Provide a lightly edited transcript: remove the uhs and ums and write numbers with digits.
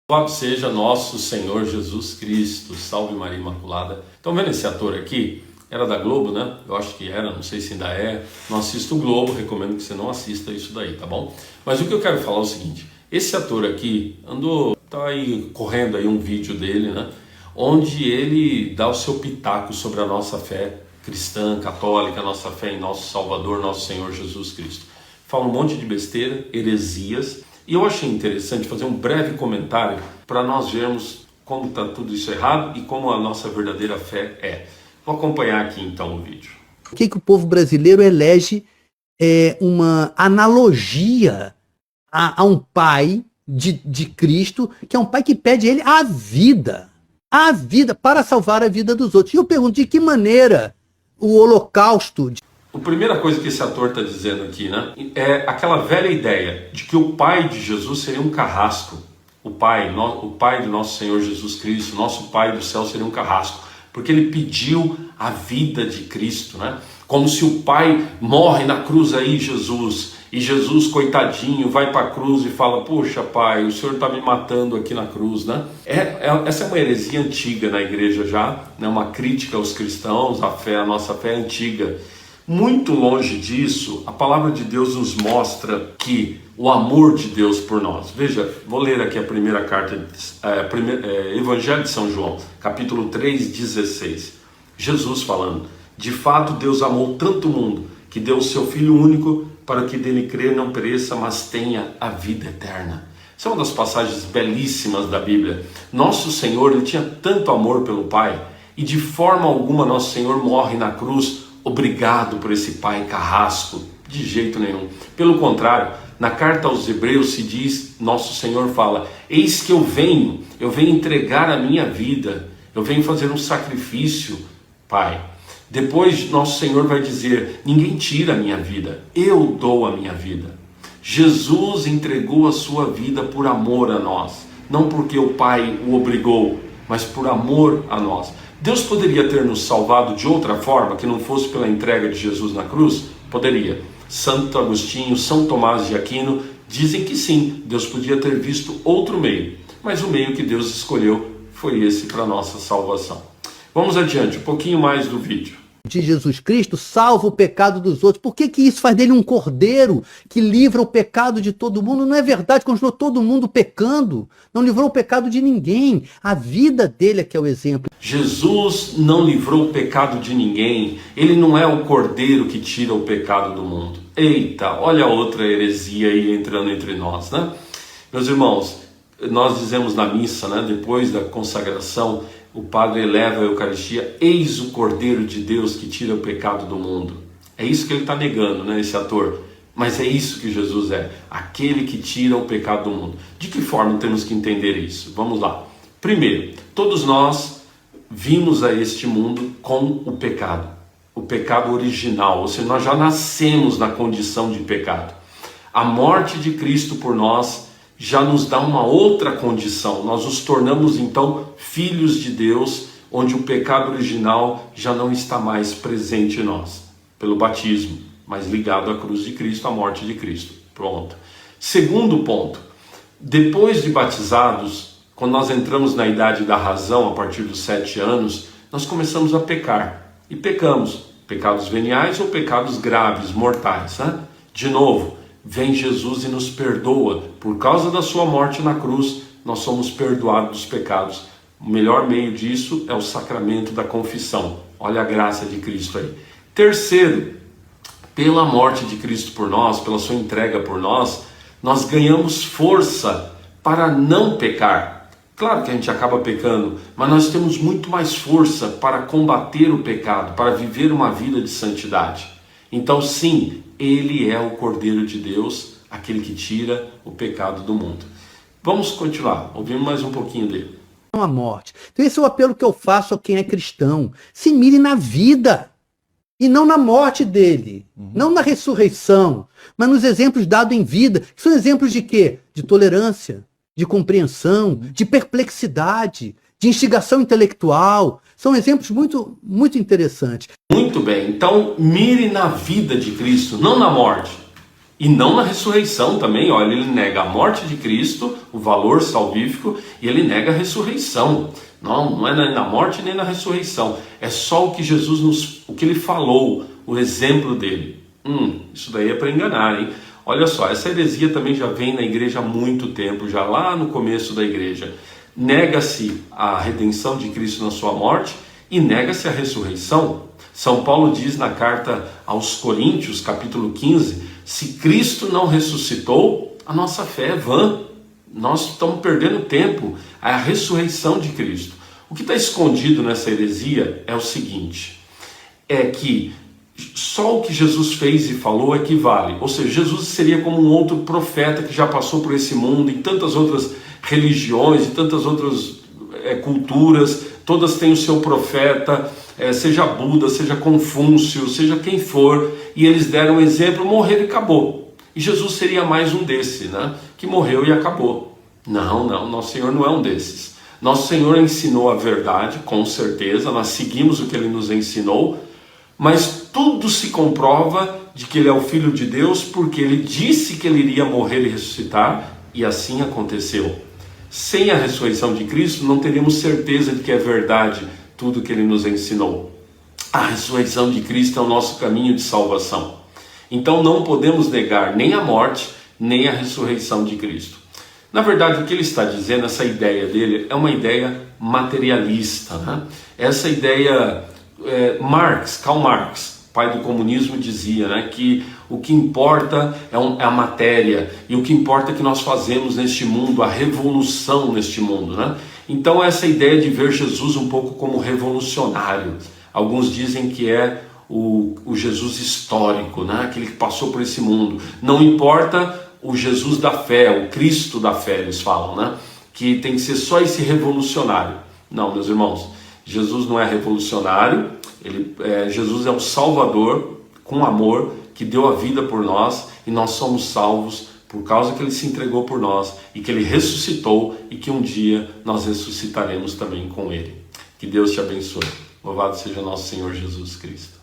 Louvado seja nosso Senhor Jesus Cristo, salve Maria Imaculada. Estão vendo esse ator aqui? Era da Globo, né? Eu acho que era, não sei se ainda é. Não assista o Globo, recomendo que você não assista isso daí, tá bom? Mas o que eu quero falar é o seguinte, esse ator aqui tá aí correndo aí um vídeo dele, né? Onde ele dá o seu pitaco sobre a nossa fé cristã, católica, a nossa fé em nosso Salvador, nosso Senhor Jesus Cristo. Fala um monte de besteira, heresias. E eu achei interessante fazer um breve comentário para nós vermos como está tudo isso errado e como a nossa verdadeira fé é. Vou acompanhar aqui então o vídeo. O que o povo brasileiro elege uma analogia a um pai de Cristo, que é um pai que pede a ele a vida para salvar a vida dos outros. E eu pergunto, de que maneira o holocausto... A primeira coisa que esse ator está dizendo aqui, né, é aquela velha ideia de que o pai de Jesus seria um carrasco. O pai do nosso Senhor Jesus Cristo, nosso pai do céu seria um carrasco, porque ele pediu a vida de Cristo, né? Como se o pai morre na cruz aí, Jesus, e Jesus, coitadinho, vai para a cruz e fala, poxa pai, o Senhor está me matando aqui na cruz, né? Essa é uma heresia antiga na igreja já, né? Uma crítica aos cristãos, a nossa fé é antiga. Muito longe disso, a palavra de Deus nos mostra que o amor de Deus por nós. Veja, vou ler aqui a primeira carta, Evangelho de São João, capítulo 3, 16. Jesus falando, de fato Deus amou tanto o mundo, que deu o seu Filho único, para que dele crer não pereça, mas tenha a vida eterna. Essa é uma das passagens belíssimas da Bíblia. Nosso Senhor, ele tinha tanto amor pelo Pai, e de forma alguma nosso Senhor morre na cruz, obrigado por esse pai carrasco, de jeito nenhum. Pelo contrário, na carta aos Hebreus se diz, nosso Senhor fala, eis que eu venho entregar a minha vida, eu venho fazer um sacrifício, Pai. Depois nosso Senhor vai dizer, ninguém tira a minha vida, eu dou a minha vida. Jesus entregou a sua vida por amor a nós, não porque o Pai o obrigou, mas por amor a nós. Deus poderia ter nos salvado de outra forma, que não fosse pela entrega de Jesus na cruz? Poderia. Santo Agostinho, São Tomás de Aquino dizem que sim, Deus podia ter visto outro meio, mas o meio que Deus escolheu foi esse para a nossa salvação. Vamos adiante, um pouquinho mais do vídeo. De Jesus Cristo salva o pecado dos outros. Por que isso faz dele um cordeiro que livra o pecado de todo mundo? Não é verdade, continuou todo mundo pecando, não livrou o pecado de ninguém. A vida dele é que é o exemplo. Jesus não livrou o pecado de ninguém, ele não é o cordeiro que tira o pecado do mundo. Eita, olha outra heresia aí entrando entre nós, né? Meus irmãos, nós dizemos na missa, né, depois da consagração, o padre eleva a Eucaristia, eis o Cordeiro de Deus que tira o pecado do mundo. É isso que ele está negando, né, esse ator. Mas é isso que Jesus é, aquele que tira o pecado do mundo. De que forma temos que entender isso? Vamos lá. Primeiro, todos nós vimos a este mundo com o pecado original, ou seja, nós já nascemos na condição de pecado. A morte de Cristo por nós já nos dá uma outra condição, nós nos tornamos então filhos de Deus, onde o pecado original já não está mais presente em nós, pelo batismo, mas ligado à cruz de Cristo, à morte de Cristo. Pronto. Segundo ponto, depois de batizados, quando nós entramos na idade da razão, a partir dos 7 anos, nós começamos a pecar, e pecamos, pecados veniais ou pecados graves, mortais, né? De novo, vem Jesus e nos perdoa. Por causa da sua morte na cruz, nós somos perdoados dos pecados. O melhor meio disso é o sacramento da confissão. Olha a graça de Cristo aí. Terceiro, pela morte de Cristo por nós, pela sua entrega por nós, nós ganhamos força para não pecar. Claro que a gente acaba pecando, mas nós temos muito mais força para combater o pecado, para viver uma vida de santidade. Então sim, ele é o Cordeiro de Deus, aquele que tira o pecado do mundo. Vamos continuar, ouvimos mais um pouquinho dele. A morte. Então esse é o apelo que eu faço a quem é cristão. Se mire na vida e não na morte dele, não na ressurreição, mas nos exemplos dados em vida, que são exemplos de quê? De tolerância, de compreensão, de perplexidade, de instigação intelectual. São exemplos muito, muito interessantes. Muito bem, então mire na vida de Cristo, não na morte. E não na ressurreição também, olha, ele nega a morte de Cristo, o valor salvífico, e ele nega a ressurreição. Não é nem na morte nem na ressurreição. É só o que Jesus o que ele falou, o exemplo dele. Isso daí é para enganar, hein? Olha só, essa heresia também já vem na igreja há muito tempo, já lá no começo da igreja. Nega-se a redenção de Cristo na sua morte e nega-se a ressurreição. São Paulo diz na carta aos Coríntios, capítulo 15, se Cristo não ressuscitou, a nossa fé é vã. Nós estamos perdendo tempo. A ressurreição de Cristo. O que está escondido nessa heresia é o seguinte, é que só o que Jesus fez e falou é que vale. Ou seja, Jesus seria como um outro profeta que já passou por esse mundo, em tantas outras religiões, e tantas outras culturas, todas têm o seu profeta, seja Buda, seja Confúcio, seja quem for, e eles deram um exemplo, morreram e acabou. E Jesus seria mais um desse, né? Que morreu e acabou. Não, nosso Senhor não é um desses. Nosso Senhor ensinou a verdade, com certeza, nós seguimos o que Ele nos ensinou, mas tudo se comprova de que Ele é o Filho de Deus, porque Ele disse que Ele iria morrer e ressuscitar, e assim aconteceu. Sem a ressurreição de Cristo, não teríamos certeza de que é verdade tudo que Ele nos ensinou. A ressurreição de Cristo é o nosso caminho de salvação. Então não podemos negar nem a morte, nem a ressurreição de Cristo. Na verdade, o que ele está dizendo, essa ideia dele, é uma ideia materialista, né? Essa ideia, Karl Marx, pai do comunismo, dizia, né, que o que importa é a matéria, e o que importa é que nós fazemos neste mundo, a revolução neste mundo, né? Então essa ideia de ver Jesus um pouco como revolucionário. Alguns dizem que é o Jesus histórico, né? Aquele que passou por esse mundo. Não importa o Jesus da fé, o Cristo da fé, eles falam, né? Que tem que ser só esse revolucionário. Não, meus irmãos, Jesus não é revolucionário, Jesus é o Salvador com amor, que deu a vida por nós, e nós somos salvos por causa que Ele se entregou por nós, e que Ele ressuscitou, e que um dia nós ressuscitaremos também com Ele. Que Deus te abençoe. Louvado seja nosso Senhor Jesus Cristo.